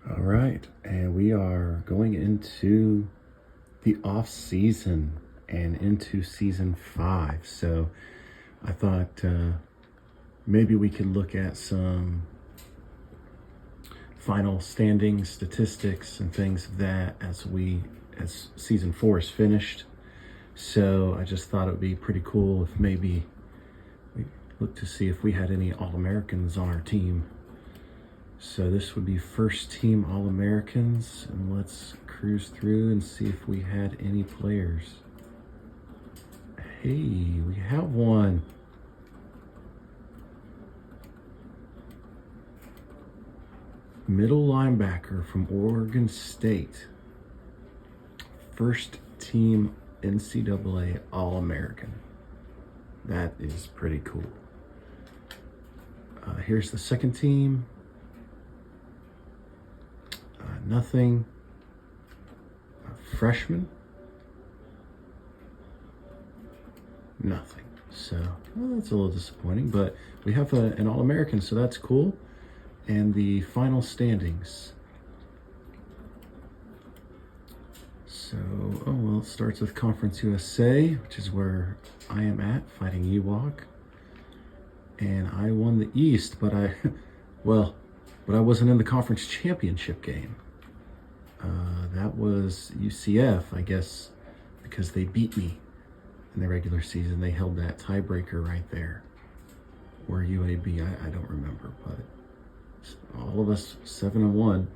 All right, and we are going into the off season and into season 5. So I thought maybe we could look at some final standing statistics and things of that as season 4 is finished. So I just thought it would be pretty cool if maybe we look to see if we had any All-Americans on our team. So this would be first team All-Americans, and let's cruise through and see if we had any players. Hey, we have one. Middle linebacker from Oregon State. First team NCAA All-American. That is pretty cool. Here's the second team. Nothing. Freshman. Nothing. So that's a little disappointing, but we have an All-American, so that's cool. And the final standings. So, well, it starts with Conference USA, which is where I am at, fighting Ewok. And I won the East, but I wasn't in the conference championship game. That was UCF, I guess, because they beat me in the regular season. They held that tiebreaker right there. Or UAB, I don't remember, but all of us 7-1.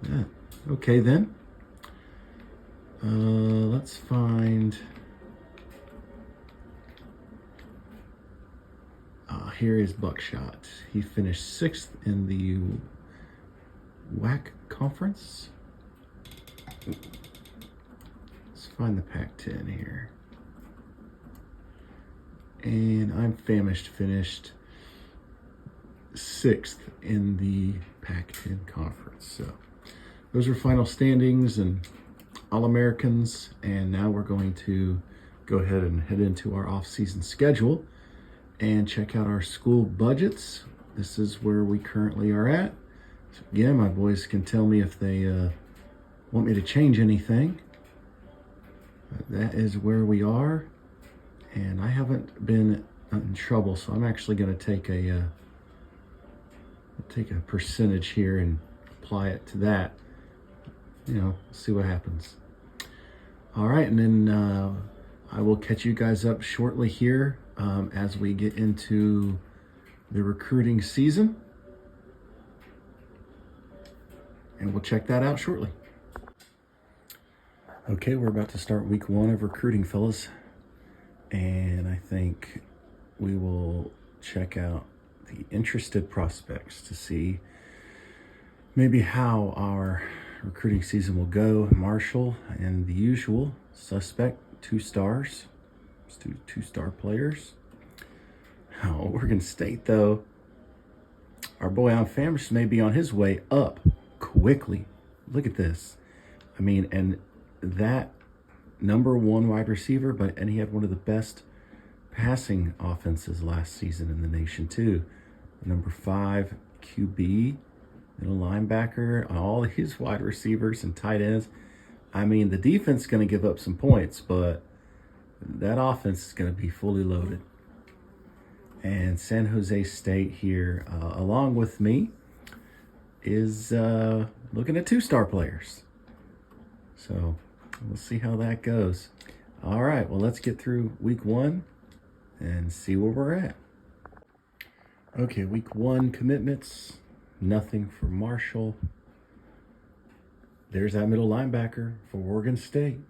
Yeah. Okay then. Let's find. Here is Buckshot. He finished 6th in the WAC conference. Let's find the Pac-10 here. And I'm famished, finished 6th in the Pac-10 conference. So those are final standings and All-Americans. And now we're going to go ahead and head into our off-season schedule and check out our school budgets. This is where we currently are at. So again, my boys can tell me if they want me to change anything. That is where we are. And I haven't been in trouble, so I'm actually going to take a percentage here and apply it to that. See what happens. All right, and then I will catch you guys up shortly here as we get into the recruiting season. And we'll check that out shortly. Okay, we're about to start week 1 of recruiting, fellas. And I think we will check out the interested prospects to see maybe how our recruiting season will go. Marshall and the usual suspect, 2 stars. Two-star players. Oregon State, though, our boy on Famish may be on his way up quickly. Look at this. I mean, and that number 1 wide receiver, and he had one of the best passing offenses last season in the nation too. Number 5 QB, middle linebacker, all his wide receivers and tight ends. I mean, the defense is going to give up some points, but that offense is going to be fully loaded. And San Jose State here, along with me, is looking at 2-star players. So we'll see how that goes. All right, well, let's get through week 1 and see where we're at. Okay, week 1 commitments. Nothing for Marshall. There's that middle linebacker for Oregon State.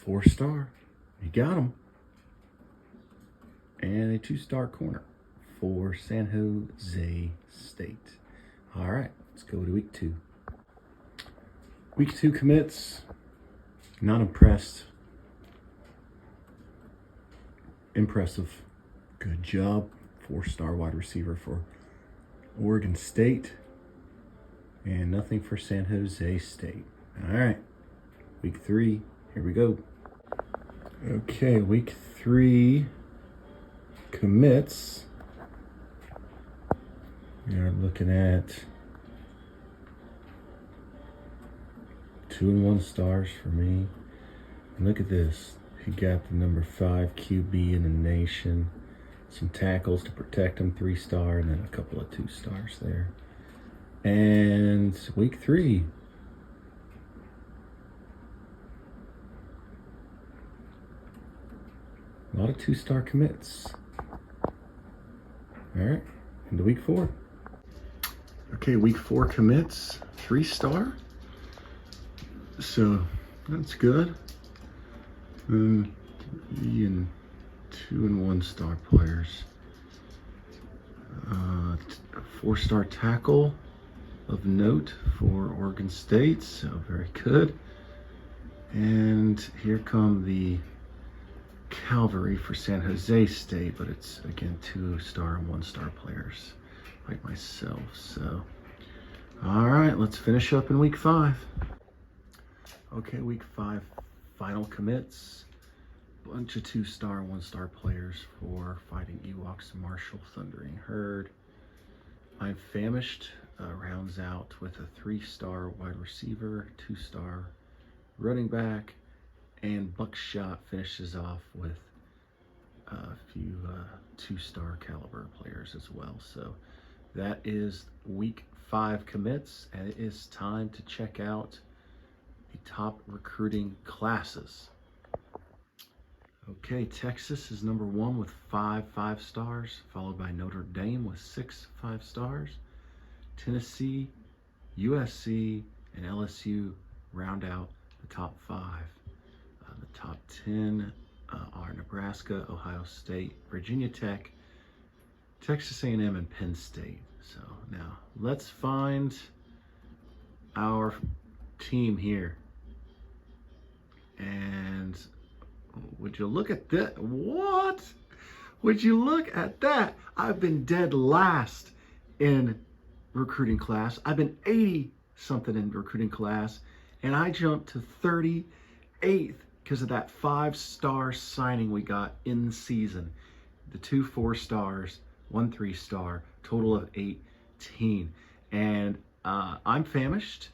4-star. You got him. And a 2-star corner for San Jose State. All right, let's go to week 2. Week 2 commits. Not impressed. Impressive. Good job. 4-star wide receiver for Oregon State. And nothing for San Jose State. All right, week 3. Here we go. Okay, week 3 commits. We are looking at 2 and 1 stars for me. And look at this. He got the number 5 QB in the nation. Some tackles to protect him, 3-star, and then a couple of 2 stars there. And week 3. A lot of 2-star commits. All right, into week 4. Okay, week 4 commits, 3-star. So that's good. And 2 and 1 star players. 4-star tackle of note for Oregon State, so very good. And here come the cavalry for San Jose State, but it's again 2-star and 1-star players like myself. So, all right, let's finish up in week 5. Okay, week 5 final commits. Bunch of 2-star and 1-star players for Fighting Ewoks, Marshall, Thundering Herd. I'm Famished rounds out with a 3-star wide receiver, 2-star running back, and Buckshot finishes off with a few 2-star caliber players as well. So that is week 5 commits, and it is time to check out the top recruiting classes. Okay, Texas is number 1 with 5 5-stars, followed by Notre Dame with 6 5-stars. Tennessee, USC, and LSU round out the top 5. The top 10 are Nebraska, Ohio State, Virginia Tech, Texas A&M, and Penn State. So now let's find our team here. And would you look at that? What? Would you look at that? I've been dead last in recruiting class. I've been 80 something in recruiting class, and I jumped to 38th because of that 5-star signing we got in season. The 2 4-stars, 1 3-star, total of 18. And I'm Famished.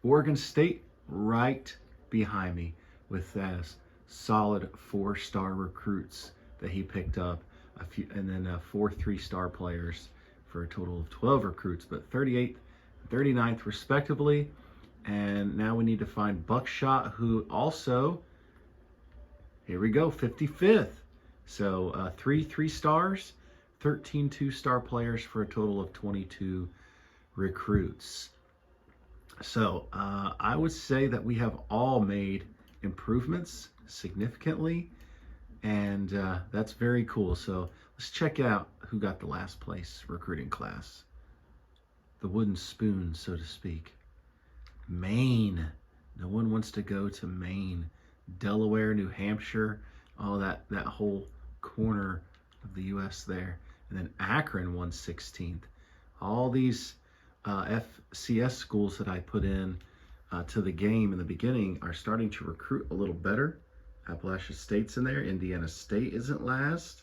Oregon State right behind me with that solid 4-star recruits that he picked up, a few, and then 4 3-star players for a total of 12 recruits, but 38th, 39th respectively. And now we need to find Buckshot, who also, here we go, 55th. So 3 3-stars, 13 2-star players for a total of 22 recruits. So I would say that we have all made improvements significantly, and that's very cool. So let's check out who got the last place recruiting class. The wooden spoon, so to speak. Maine. No one wants to go to Maine. Delaware, New Hampshire, all that whole corner of the U.S. there. And then Akron won 16th. All these FCS schools that I put in to the game in the beginning are starting to recruit a little better. Appalachia State's in there. Indiana State isn't last.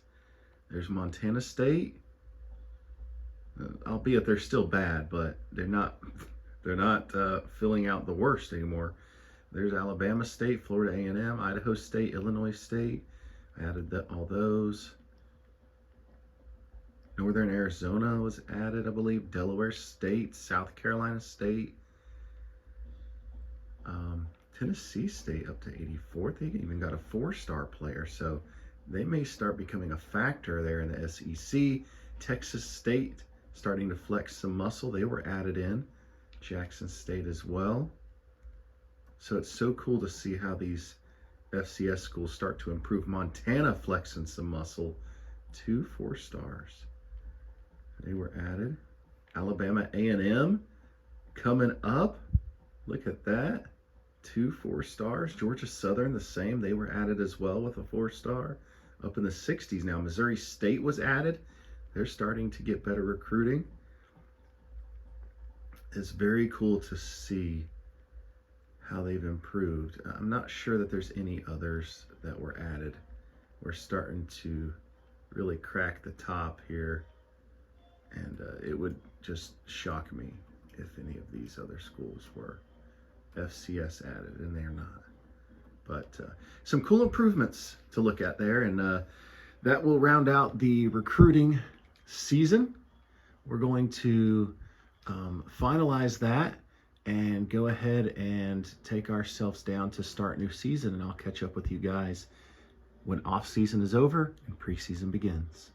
There's Montana State. Albeit they're still bad, but they're not filling out the worst anymore. There's Alabama State, Florida A&M, Idaho State, Illinois State. I added all those. Northern Arizona was added, I believe. Delaware State, South Carolina State. Tennessee State up to 84th. They even got a 4-star player, so they may start becoming a factor there in the SEC. Texas State starting to flex some muscle. They were added in. Jackson State as well. So it's so cool to see how these FCS schools start to improve. Montana flexing some muscle. 2 4-stars. They were added. Alabama A&M coming up. Look at that. 2 4-stars. Georgia Southern the same. They were added as well with a 4-star. Up in the 60s now. Missouri State was added. They're starting to get better recruiting. It's very cool to see how they've improved. I'm not sure that there's any others that were added. We're starting to really crack the top here, and it would just shock me if any of these other schools were FCS added, and they're not. But some cool improvements to look at there, and that will round out the recruiting season. We're going to finalize that and go ahead and take ourselves down to start new season, and I'll catch up with you guys when off season is over and preseason begins.